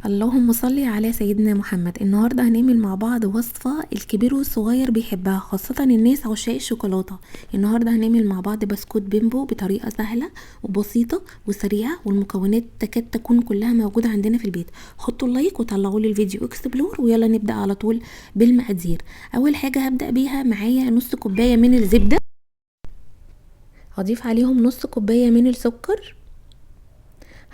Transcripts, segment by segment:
اللهم صل على سيدنا محمد. النهاردة هنعمل مع بعض وصفة الكبير والصغير بيحبها، خاصة الناس عشاق الشوكولاتة. النهاردة هنعمل مع بعض بسكوت بيمبو بطريقة سهلة وبسيطة وسريعة، والمكونات تكاد تكون كلها موجودة عندنا في البيت. حطوا اللايك وطلعوا لي الفيديو اكسبلور، ويلا نبدأ على طول بالمقادير. اول حاجة هبدأ بيها، معايا نص كوباية من الزبدة، هضيف عليهم نص كوباية من السكر،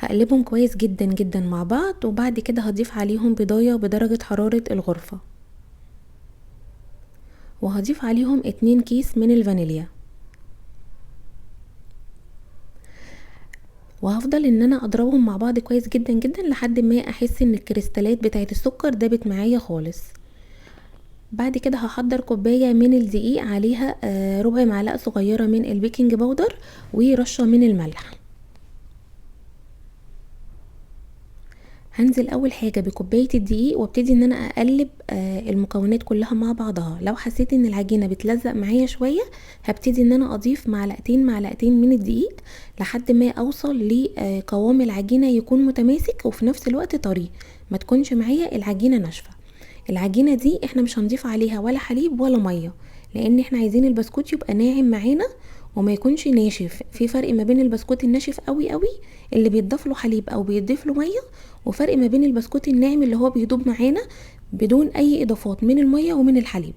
هقلبهم كويس جدا جدا مع بعض، وبعد كده هضيف عليهم بيضاية بدرجة حرارة الغرفة، وهضيف عليهم 2 كيس من الفانيليا، وهفضل ان انا اضربهم مع بعض كويس جدا جدا لحد ما احس ان الكريستالات بتاعه السكر دابت معايا خالص. بعد كده هحضر كوباية من الدقيق، عليها ربع معلقة صغيرة من البيكنج باودر ورشة من الملح. هنزل اول حاجة بكوباية الدقيق وابتدي ان انا اقلب المكونات كلها مع بعضها. لو حسيت ان العجينة بتلزق معايا شوية، هبتدي ان انا اضيف معلقتين من الدقيق لحد ما اوصل لقوام العجينة يكون متماسك وفي نفس الوقت طري، ما تكونش معايا العجينة ناشفة. العجينة دي احنا مش هنضيف عليها ولا حليب ولا مية، لان احنا عايزين البسكوت يبقى ناعم معانا وما يكونش ناشف. في فرق ما بين البسكوت الناشف قوي قوي اللي بيتضاف له حليب او بيتضيف له ميه، وفرق ما بين البسكوت الناعم اللي هو بيدوب معانا بدون اي اضافات من الميه ومن الحليب.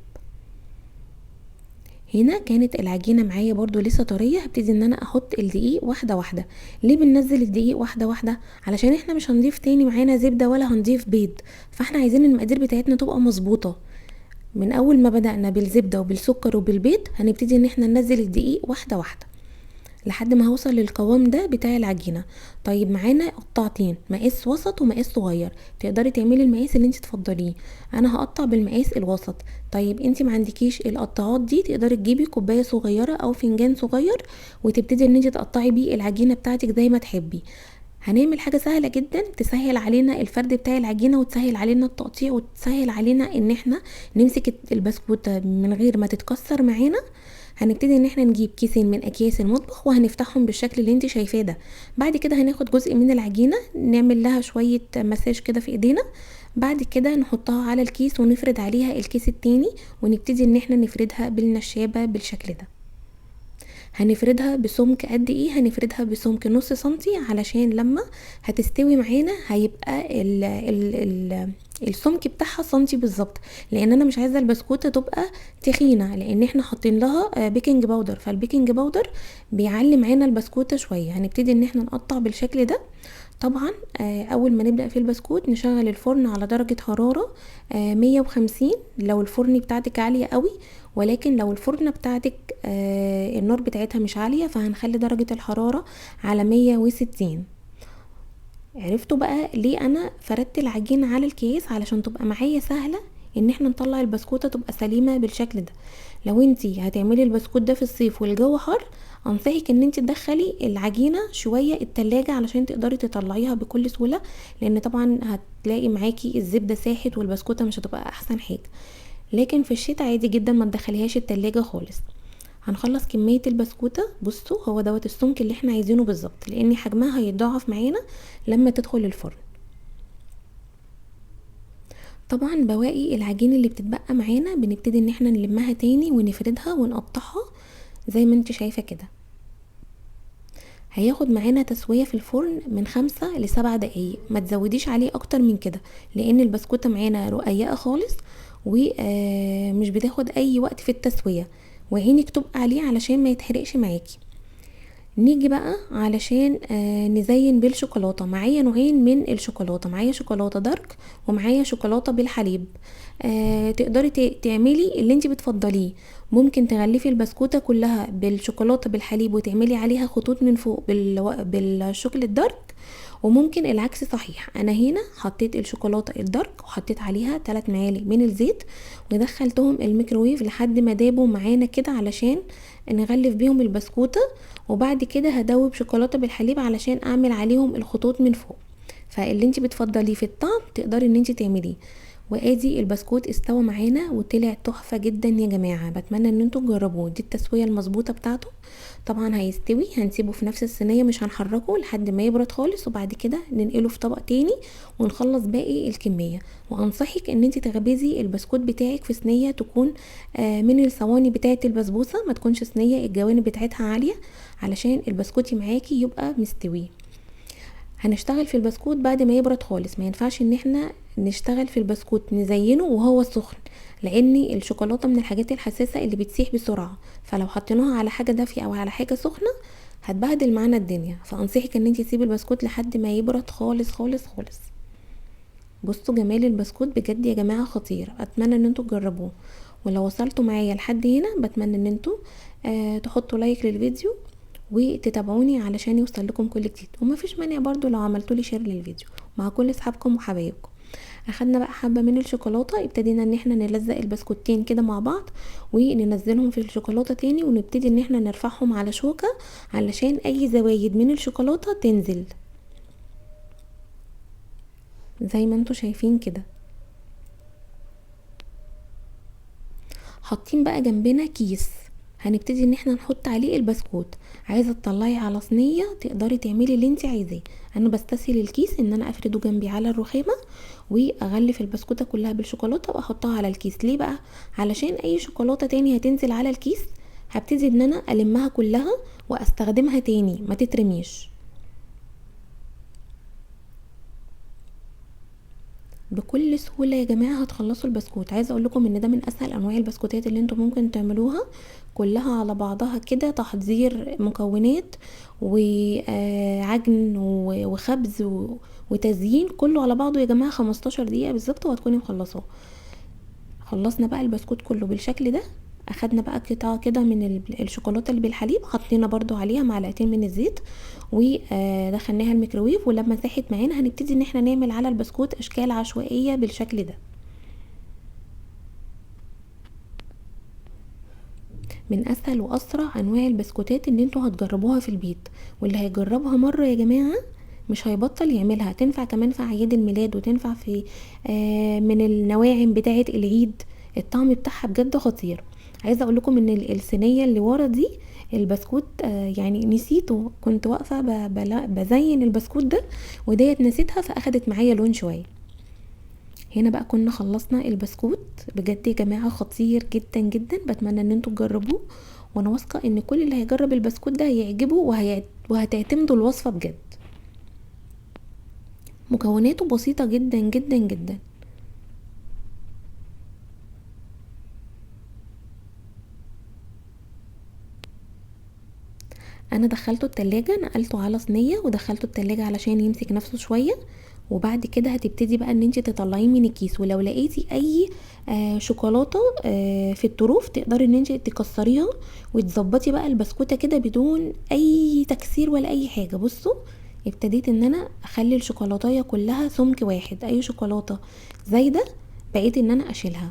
هنا كانت العجينه معايا برضو لسه طريه، هبتدي ان انا احط الدقيق واحده واحده. ليه بننزل الدقيق واحده واحده؟ علشان احنا مش هنضيف تاني معانا زبده ولا هنضيف بيض، فاحنا عايزين المقادير بتاعتنا تبقى مظبوطه. من اول ما بدأنا بالزبده وبالسكر وبالبيض، هنبتدي ان احنا ننزل الدقيق واحده واحده لحد ما هوصل للقوام ده بتاع العجينه. طيب معانا قطعتين، مقاس وسط ومقاس صغير، تقدري تعملي المقاس اللي انت تفضليه. انا هقطع بالمقاس الوسط. طيب انت ما عندكيش القطاعات دي، تقدري تجيبي كوبايه صغيره او فنجان صغير وتبتدي ان انت تقطعي بيه العجينه بتاعتك زي ما تحبي. هنعمل حاجه سهله جدا تسهل علينا الفرد بتاع العجينه وتسهل علينا التقطيع وتسهل علينا ان احنا نمسك البسكوته من غير ما تتكسر معانا. هنبتدي ان احنا نجيب كيسين من اكياس المطبخ وهنفتحهم بالشكل اللي انت شايفاه ده. بعد كده هناخد جزء من العجينه نعمل لها شويه مساج كده في ايدينا، بعد كده نحطها على الكيس ونفرد عليها الكيس التاني، ونبتدي ان احنا نفردها بالنشابه بالشكل ده. هنفردها بسمك قد ايه؟ هنفردها بسمك نص سنتي، علشان لما هتستوي معانا هيبقى ال السمك بتاعها سنتي بالظبط، لان انا مش عايزه البسكوته تبقى تخينه، لان احنا حاطين لها بيكنج باودر، فالبيكنج باودر بيعلي معانا البسكوته شويه. هنبتدي ان احنا نقطع بالشكل ده. طبعا اول ما نبدأ في البسكوت نشغل الفرن على درجة حرارة 150 لو الفرن بتاعتك عالية قوي، ولكن لو الفرن بتاعتك النار بتاعتها مش عالية فهنخلي درجة الحرارة على 160. عرفتوا بقى ليه انا فردت العجينة على الكيس؟ علشان تبقى معايا سهلة ان احنا نطلع البسكوتة تبقى سليمة بالشكل ده. لو انتي هتعملي البسكوت ده في الصيف والجو حر، انصحك ان انتي تدخلي العجينة شوية التلاجة علشان تقدري تطلعيها بكل سهولة، لان طبعا هتلاقي معاكي الزبدة ساحت والبسكوتة مش هتبقى احسن حاجة. لكن في الشتاء عادي جدا ما تدخليهاش التلاجة خالص. هنخلص كمية البسكوتة، بصوا هو دوت السمك اللي احنا عايزينه بالظبط، لان حجمها هيتضاعف معانا لما تدخل الفرن. طبعا بواقي العجين اللي بتتبقى معانا بنبتدي ان احنا نلمها تاني ونفردها ونقطعها زي ما انت شايفة كده. هياخد معانا تسوية في الفرن من 5 ل7 دقايق، ما تزوديش عليه اكتر من كده، لان البسكوتة معانا رقيقة خالص ومش بتاخد اي وقت في التسوية، وعينك تبقى عليه علشان ما يتحرقش معاكي. نيجي بقى علشان نزين بالشوكولاته. معايا نوعين من الشوكولاته، معايا شوكولاته دارك ومعايا شوكولاته بالحليب. تقدري تعملي اللي انت بتفضليه. ممكن تغلفي البسكوته كلها بالشوكولاته بالحليب وتعملي عليها خطوط من فوق بالشوكولاته دارك، وممكن العكس صحيح. انا هنا حطيت الشوكولاته الدارك وحطيت عليها 3 معالق من الزيت ودخلتهم الميكروويف لحد ما دابوا معانا كده علشان نغلف بيهم البسكوته، وبعد كده هدوب شوكولاته بالحليب علشان اعمل عليهم الخطوط من فوق. فاللي انت بتفضليه في الطعم تقدري ان انت تعمليه. وادي البسكوت استوى معانا وطلع تحفة جدا يا جماعة. بتمنى ان انتوا تجربوه. دي التسوية المظبوطة بتاعته. طبعا هيستوي، هنسيبه في نفس الصينية مش هنحركه لحد ما يبرد خالص، وبعد كده ننقله في طبق تاني ونخلص باقي الكمية. وانصحك ان انت تخبزي البسكوت بتاعك في صينية تكون من الصواني بتاعة البسبوسة، ما تكونش صينية الجوانب بتاعتها عالية علشان البسكوت معاكي يبقى مستوي. هنشتغل في البسكوت بعد ما يبرد خالص. ما ينفعش ان احنا نشتغل في البسكوت نزينه وهو سخن، لان الشوكولاته من الحاجات الحساسه اللي بتسيح بسرعه، فلو حطيناها على حاجه دافيه او على حاجه سخنه هتبهدل معانا الدنيا. فانصحك ان انت تسيبي البسكوت لحد ما يبرد خالص خالص خالص. بصوا جمال البسكوت بجد يا جماعه خطير. اتمنى ان انتوا تجربوه. ولو وصلتوا معايا لحد هنا بتمنى ان انتوا تحطوا لايك للفيديو وتتابعوني علشان يوصل لكم كل جديد. وما فيش مانع برضو لو عملتوا لي شير للفيديو مع كل اصحابكم وحبايبكم. اخدنا بقى حبه من الشوكولاته، ابتدينا ان احنا نلزق البسكوتين كده مع بعض وننزلهم في الشوكولاته تاني، ونبتدي ان احنا نرفعهم على شوكه علشان اي زوايد من الشوكولاته تنزل زي ما انتوا شايفين كده. حاطين بقى جنبنا كيس هنبتدي ان احنا نحط عليه البسكوت. عايزه تطلعي على صينيه تقدري تعملي اللي انت عايزاه. انا بستسهل الكيس ان انا افرده جنبي على الرخامه واغلف البسكوته كلها بالشوكولاته واحطها على الكيس. ليه بقى؟ علشان اي شوكولاته تاني هتنزل على الكيس هبتدي ان انا المها كلها واستخدمها تاني، ما تترميش. بكل سهوله يا جماعه هتخلصوا البسكوت. عايزه اقول لكم ان ده من اسهل انواع البسكوتات اللي انتم ممكن تعملوها، كلها على بعضها كده تحضير مكونات وعجن وخبز وتزيين، كله على بعضه يا جماعه 15 دقيقه بالظبط وهتكوني مخلصاه. خلصنا بقى البسكوت كله بالشكل ده. اخدنا بقى قطعه كده من الشوكولاته اللي بالحليب، حطينا برضو عليها معلقتين من الزيت ودخلناها الميكروويف، ولما ساحت معانا هنبتدي ان احنا نعمل على البسكوت اشكال عشوائيه بالشكل ده. من اسهل واسرع انواع البسكوتات ان انتوا هتجربوها في البيت، واللي هيجربها مره يا جماعه مش هيبطل يعملها. تنفع كمان في اعياد الميلاد وتنفع في من النواعم بتاعه العيد. الطعم بتاعها بجد خطير. عايزه اقول لكم ان الصينيه اللي ورا دي البسكوت يعني نسيته، كنت واقفه بزين البسكوت ده وديت نسيتها فاخدت معايا لون شويه. هنا بقى كنا خلصنا البسكوت. بجد يا جماعه خطير جدا جدا. بتمنى ان انتوا تجربوه، وانا واثقه ان كل اللي هيجرب البسكوت ده هيعجبه وهتعتمدوا الوصفه بجد. مكوناته بسيطه جدا جدا جدا. انا دخلته التلاجة، نقلته على صينيه ودخلته التلاجة علشان يمسك نفسه شويه، وبعد كده هتبتدي بقى ان انت تطلعيه من الكيس. ولو لقيتي اي شوكولاته في الطروف تقدري ان انت تكسريها وتظبطي بقى البسكوته كده بدون اي تكسير ولا اي حاجه. بصوا ابتديت ان انا اخلي الشوكولاتايه كلها سمك واحد، اي شوكولاته زايده بقيت ان انا اشيلها.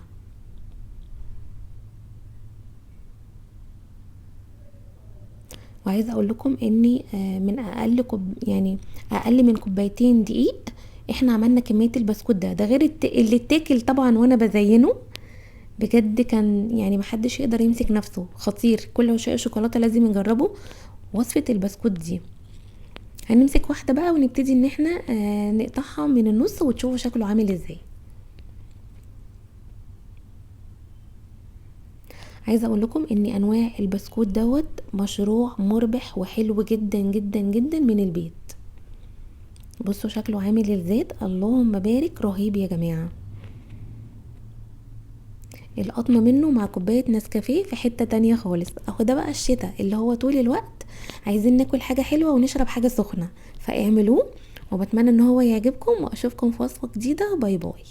وعايزه اقول لكم اني من اقل يعني اقل من كوبايتين دقيق احنا عملنا كميه البسكوت ده غير اللي اتاكل طبعا وانا بزينه. بجد كان يعني محدش يقدر يمسك نفسه. خطير. كل عشاق الشوكولاته لازم يجربوا وصفه البسكوت دي. هنمسك واحده بقى ونبتدي ان احنا نقطعها من النص وتشوفوا شكله عامل ازاي. عايزه اقول لكم ان انواع البسكوت دوت مشروع مربح وحلو جدا جدا جدا من البيت. بصوا شكله عامل ازاي، اللهم بارك، رهيب يا جماعه. القطمه منه مع كوبايه نسكافيه في حته تانية خالص. اهو ده بقى الشتاء اللي هو طول الوقت عايزين ناكل حاجه حلوه ونشرب حاجه سخنه، فاعملوه. وبتمنى ان هو يعجبكم، واشوفكم في وصفه جديده. باي باي.